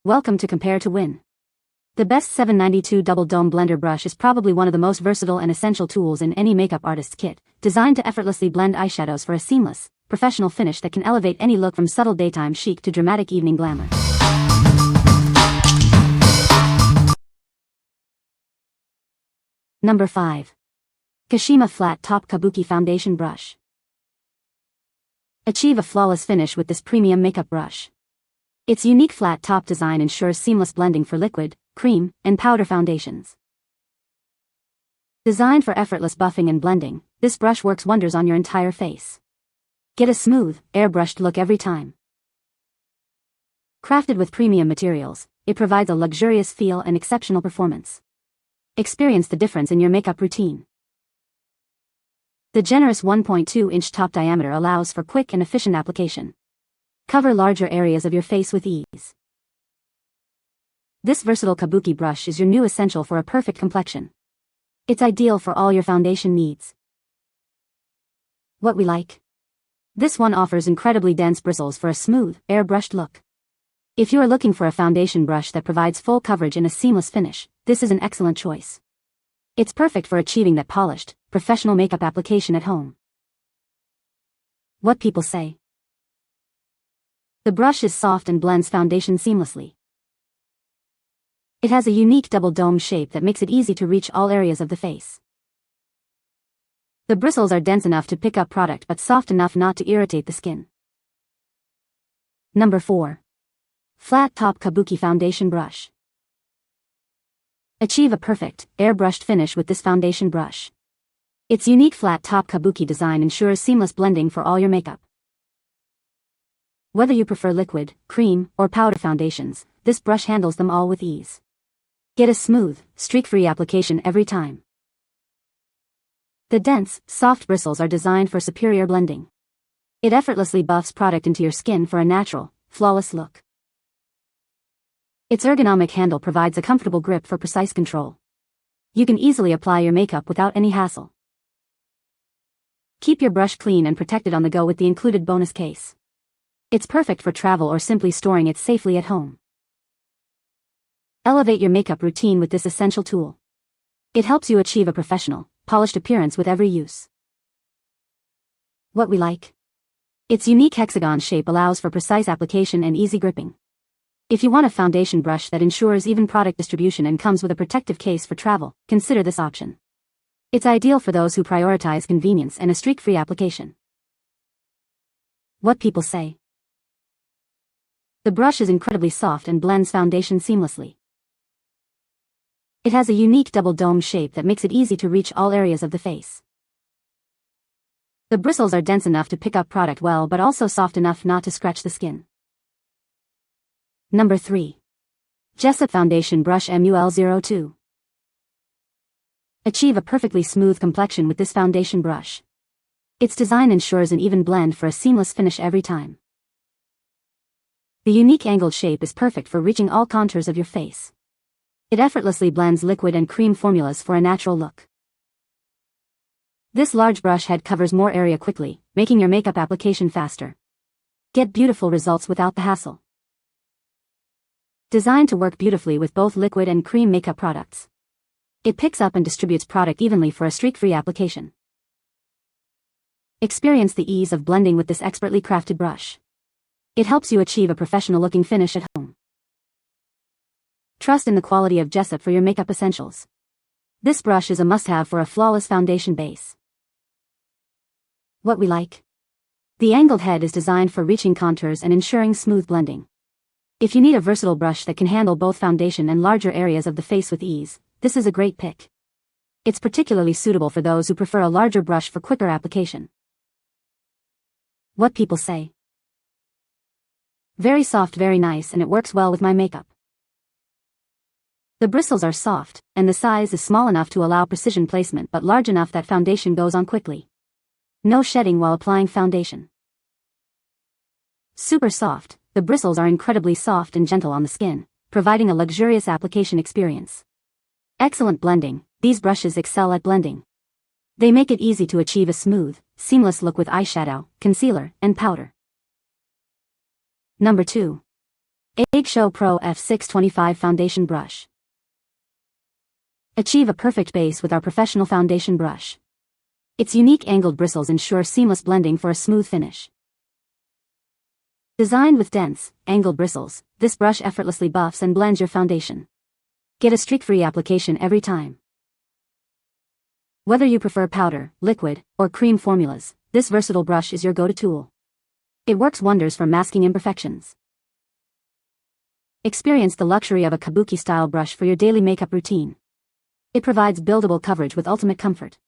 Welcome to Compare to Win. The best 792 Double Dome Blender brush is probably one of the most versatile and essential tools in any makeup artist's kit, designed to effortlessly blend eyeshadows for a seamless, professional finish that can elevate any look from subtle daytime chic to dramatic evening glamour. Number 5. KESHIMA Flat Top Kabuki Foundation Brush. Achieve a flawless finish with this premium makeup brush. Its unique flat top design ensures seamless blending for liquid, cream, and powder foundations. Designed for effortless buffing and blending, this brush works wonders on your entire face. Get a smooth, airbrushed look every time. Crafted with premium materials, it provides a luxurious feel and exceptional performance. Experience the difference in your makeup routine. The generous 1.2-inch top diameter allows for quick and efficient application. Cover larger areas of your face with ease. This versatile Kabuki brush is your new essential for a perfect complexion. It's ideal for all your foundation needs. What we like? This one offers incredibly dense bristles for a smooth, airbrushed look. If you are looking for a foundation brush that provides full coverage and a seamless finish, this is an excellent choice. It's perfect for achieving that polished, professional makeup application at home. What people say? The brush is soft and blends foundation seamlessly. It has a unique double dome shape that makes it easy to reach all areas of the face. The bristles are dense enough to pick up product but soft enough not to irritate the skin. Number 4. Flat Top Kabuki Foundation Brush. Achieve a perfect, airbrushed finish with this foundation brush. Its unique flat top Kabuki design ensures seamless blending for all your makeup. Whether you prefer liquid, cream, or powder foundations, this brush handles them all with ease. Get a smooth, streak-free application every time. The dense, soft bristles are designed for superior blending. It effortlessly buffs product into your skin for a natural, flawless look. Its ergonomic handle provides a comfortable grip for precise control. You can easily apply your makeup without any hassle. Keep your brush clean and protected on the go with the included bonus case. It's perfect for travel or simply storing it safely at home. Elevate your makeup routine with this essential tool. It helps you achieve a professional, polished appearance with every use. What we like? Its unique hexagon shape allows for precise application and easy gripping. If you want a foundation brush that ensures even product distribution and comes with a protective case for travel, consider this option. It's ideal for those who prioritize convenience and a streak-free application. What people say? The brush is incredibly soft and blends foundation seamlessly. It has a unique double dome shape that makes it easy to reach all areas of the face. The bristles are dense enough to pick up product well but also soft enough not to scratch the skin. Number 3. Jessup Foundation Brush MUL02. Achieve a perfectly smooth complexion with this foundation brush. Its design ensures an even blend for a seamless finish every time. The unique angled shape is perfect for reaching all contours of your face. It effortlessly blends liquid and cream formulas for a natural look. This large brush head covers more area quickly, making your makeup application faster. Get beautiful results without the hassle. Designed to work beautifully with both liquid and cream makeup products. It picks up and distributes product evenly for a streak-free application. Experience the ease of blending with this expertly crafted brush. It helps you achieve a professional-looking finish at home. Trust in the quality of Jessup for your makeup essentials. This brush is a must-have for a flawless foundation base. What we like? The angled head is designed for reaching contours and ensuring smooth blending. If you need a versatile brush that can handle both foundation and larger areas of the face with ease, this is a great pick. It's particularly suitable for those who prefer a larger brush for quicker application. What people say? Very soft, very nice, and it works well with my makeup. The bristles are soft, and the size is small enough to allow precision placement but large enough that foundation goes on quickly. No shedding while applying foundation. Super soft, the bristles are incredibly soft and gentle on the skin, providing a luxurious application experience. Excellent blending, these brushes excel at blending. They make it easy to achieve a smooth, seamless look with eyeshadow, concealer, and powder. Number 2. EIGSHOW Pro F625 Foundation Brush. Achieve a perfect base with our professional foundation brush. Its unique angled bristles ensure seamless blending for a smooth finish. Designed with dense, angled bristles, this brush effortlessly buffs and blends your foundation. Get a streak-free application every time. Whether you prefer powder, liquid, or cream formulas, this versatile brush is your go-to tool. It works wonders for masking imperfections. Experience the luxury of a Kabuki-style brush for your daily makeup routine. It provides buildable coverage with ultimate comfort.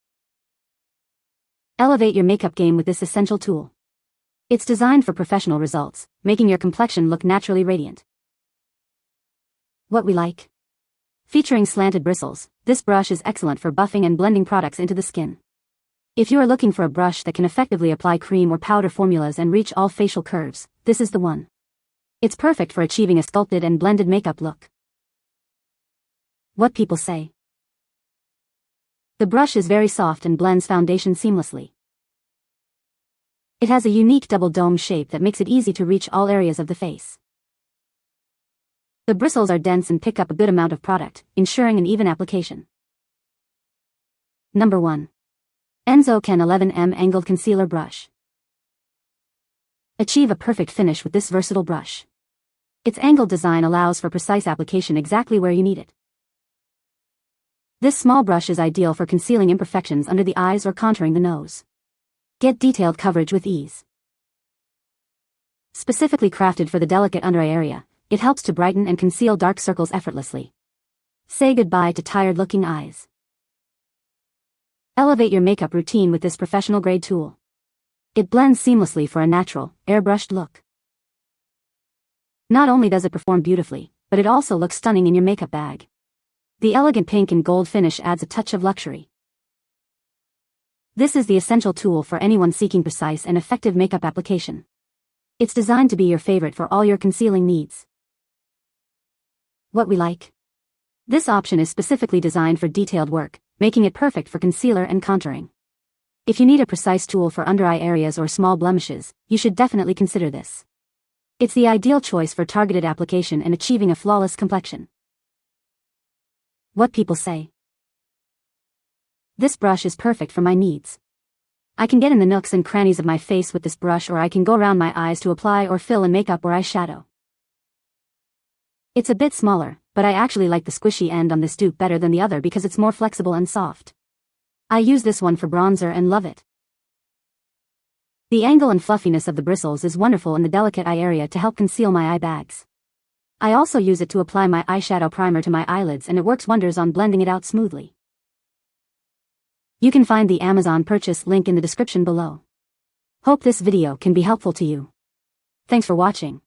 Elevate your makeup game with this essential tool. It's designed for professional results, making your complexion look naturally radiant. What we like. Featuring slanted bristles, this brush is excellent for buffing and blending products into the skin. If you are looking for a brush that can effectively apply cream or powder formulas and reach all facial curves, this is the one. It's perfect for achieving a sculpted and blended makeup look. What people say. The brush is very soft and blends foundation seamlessly. It has a unique double dome shape that makes it easy to reach all areas of the face. The bristles are dense and pick up a good amount of product, ensuring an even application. Number 1. ENZO Ken 11M Angled Concealer Brush. Achieve a perfect finish with this versatile brush. Its angled design allows for precise application exactly where you need it. This small brush is ideal for concealing imperfections under the eyes or contouring the nose. Get detailed coverage with ease. Specifically crafted for the delicate under eye area, it helps to brighten and conceal dark circles effortlessly. Say goodbye to tired-looking eyes. Elevate your makeup routine with this professional-grade tool. It blends seamlessly for a natural, airbrushed look. Not only does it perform beautifully, but it also looks stunning in your makeup bag. The elegant pink and gold finish adds a touch of luxury. This is the essential tool for anyone seeking precise and effective makeup application. It's designed to be your favorite for all your concealing needs. What we like. This option is specifically designed for detailed work, making it perfect for concealer and contouring. If you need a precise tool for under eye areas or small blemishes, you should definitely consider this. It's the ideal choice for targeted application and achieving a flawless complexion. What people say. This brush is perfect for my needs. I can get in the nooks and crannies of my face with this brush, or I can go around my eyes to apply or fill in makeup or eyeshadow. It's a bit smaller, but I actually like the squishy end on this dupe better than the other because it's more flexible and soft. I use this one for bronzer and love it. The angle and fluffiness of the bristles is wonderful in the delicate eye area to help conceal my eye bags. I also use it to apply my eyeshadow primer to my eyelids, and it works wonders on blending it out smoothly. You can find the Amazon purchase link in the description below. Hope this video can be helpful to you. Thanks for watching.